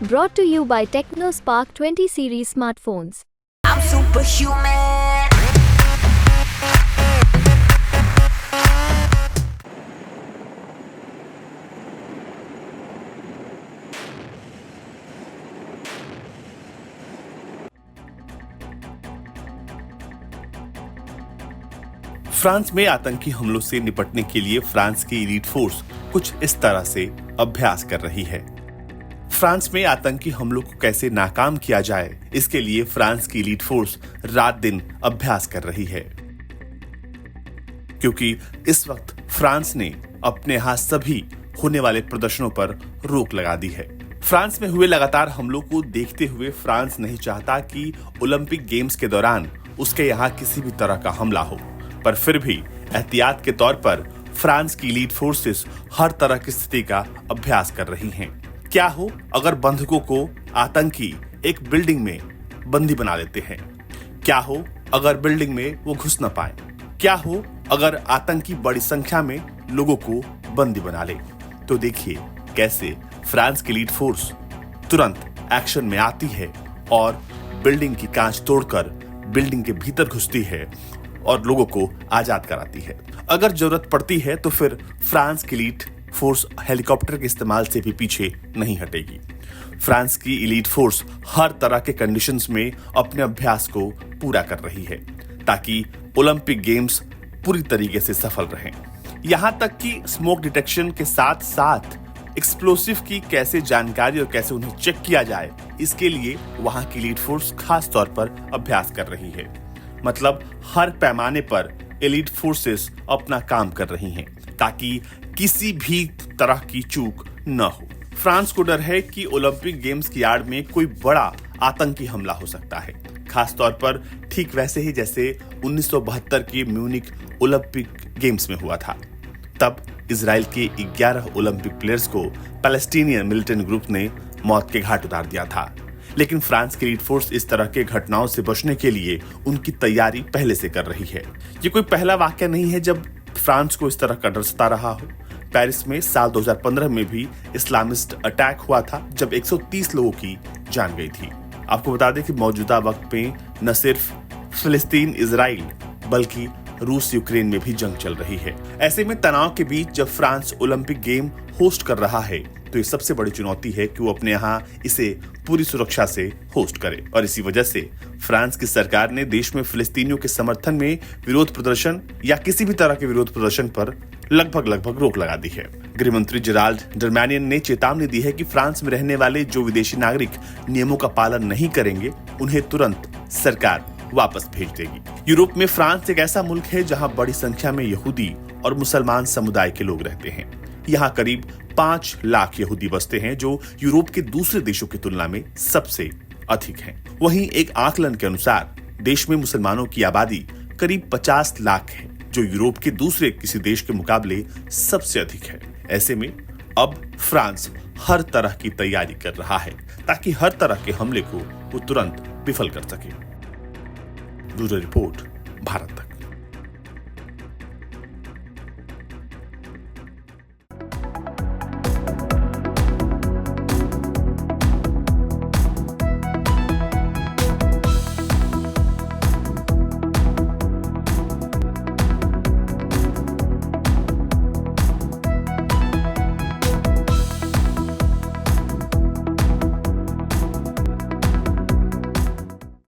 Brought to you by TechnoSpark 20 series smartphones. I'm superhuman. France में आतंकी हमलों से निपटने के लिए फ्रांस की एलीट फोर्स कुछ इस तरह से अभ्यास कर रही है। फ्रांस में आतंकी हमलों को कैसे नाकाम किया जाए, इसके लिए फ्रांस की एलीट फोर्स रात दिन अभ्यास कर रही है, क्योंकि इस वक्त फ्रांस ने अपने यहां सभी होने वाले प्रदर्शनों पर रोक लगा दी है। फ्रांस में हुए लगातार हमलों को देखते हुए फ्रांस नहीं चाहता कि ओलंपिक गेम्स के दौरान उसके यहाँ किसी भी तरह का हमला हो, पर फिर भी एहतियात के तौर पर फ्रांस की एलीट फोर्सेस हर तरह की स्थिति का अभ्यास कर रही हैं। क्या हो अगर बंधकों को आतंकी एक बिल्डिंग में बंदी बना लेते हैं? क्या हो अगर बिल्डिंग में वो घुस न पाए? क्या हो अगर आतंकी बड़ी संख्या में लोगों को बंदी बना ले? तो देखिए कैसे फ्रांस की एलीट फोर्स तुरंत एक्शन में आती है और बिल्डिंग की कांच तोड़कर बिल्डिंग के भीतर घुसती है और लोगों को आजाद कराती है। अगर जरूरत पड़ती है तो फिर फ्रांस की एलीट फोर्स हेलीकॉप्टर के इस्तेमाल से भी पीछे नहीं हटेगी। फ्रांस की एलीट फोर्स हर तरह के कंडीशंस में अपने अभ्यास को पूरा कर रही है ताकि ओलंपिक गेम्स पूरी तरीके से सफल रहें। यहां तक कि स्मोक डिटेक्शन के साथ साथ एक्सप्लोसिव की कैसे जानकारी और कैसे उन्हें चेक किया जाए, इसके लिए वहां की एलीट फोर्स खास तौर पर अभ्यास कर रही है। मतलब हर पैमाने पर एलीट फोर्सेस अपना काम कर रही हैं ताकि किसी भी तरह की चूक न हो। फ्रांस को डर है कि ओलंपिक गेम्स की आड़ में कोई बड़ा आतंकी हमला हो सकता है, खास तौर पर ठीक वैसे ही जैसे 1972 के म्यूनिक ओलंपिक गेम्स में हुआ था। तब इजराइल के 11 ओलंपिक प्लेयर्स को पैलेस्टीनियन मिलिटेंट ग्रुप ने मौत के घाट उतार दिया था। लेकिन फ्रांस की एलीट फोर्स इस तरह के घटनाओं से बचने के लिए उनकी तैयारी पहले से कर रही है। ये कोई पहला वाकया नहीं है जब फ्रांस को इस तरह का डर सता रहा हो। पेरिस में साल 2015 में भी इस्लामिस्ट अटैक हुआ था जब 130 लोगों की जान गई थी। आपको बता दें कि मौजूदा वक्त में न सिर्फ फिलिस्तीन इजराइल बल्कि रूस यूक्रेन में भी जंग चल रही है। ऐसे में तनाव के बीच जब फ्रांस ओलंपिक गेम होस्ट कर रहा है तो ये सबसे बड़ी चुनौती है कि वो अपने यहाँ इसे पूरी सुरक्षा से होस्ट करे। और इसी वजह से फ्रांस की सरकार ने देश में फिलिस्तीनियों के समर्थन में विरोध प्रदर्शन या किसी भी तरह के विरोध प्रदर्शन पर लगभग रोक लगा दी है। गृह मंत्री जेराल्ड डरमैनियन ने चेतावनी दी है कि फ्रांस में रहने वाले जो विदेशी नागरिक नियमों का पालन नहीं करेंगे उन्हें तुरंत सरकार वापस भेज देगी। यूरोप में फ्रांस एक ऐसा मुल्क है जहां बड़ी संख्या में यहूदी और मुसलमान समुदाय के लोग रहते हैं। यहाँ करीब 5 लाख यहूदी बसते हैं, जो यूरोप के दूसरे देशों की तुलना में सबसे अधिक है। वहीं एक आकलन के अनुसार देश में मुसलमानों की आबादी करीब 50 लाख है, जो यूरोप के दूसरे किसी देश के मुकाबले सबसे अधिक है। ऐसे में अब फ्रांस हर तरह की तैयारी कर रहा है ताकि हर तरह के हमले को वो तुरंत विफल कर सके। ब्यूरो रिपोर्ट, भारत तक।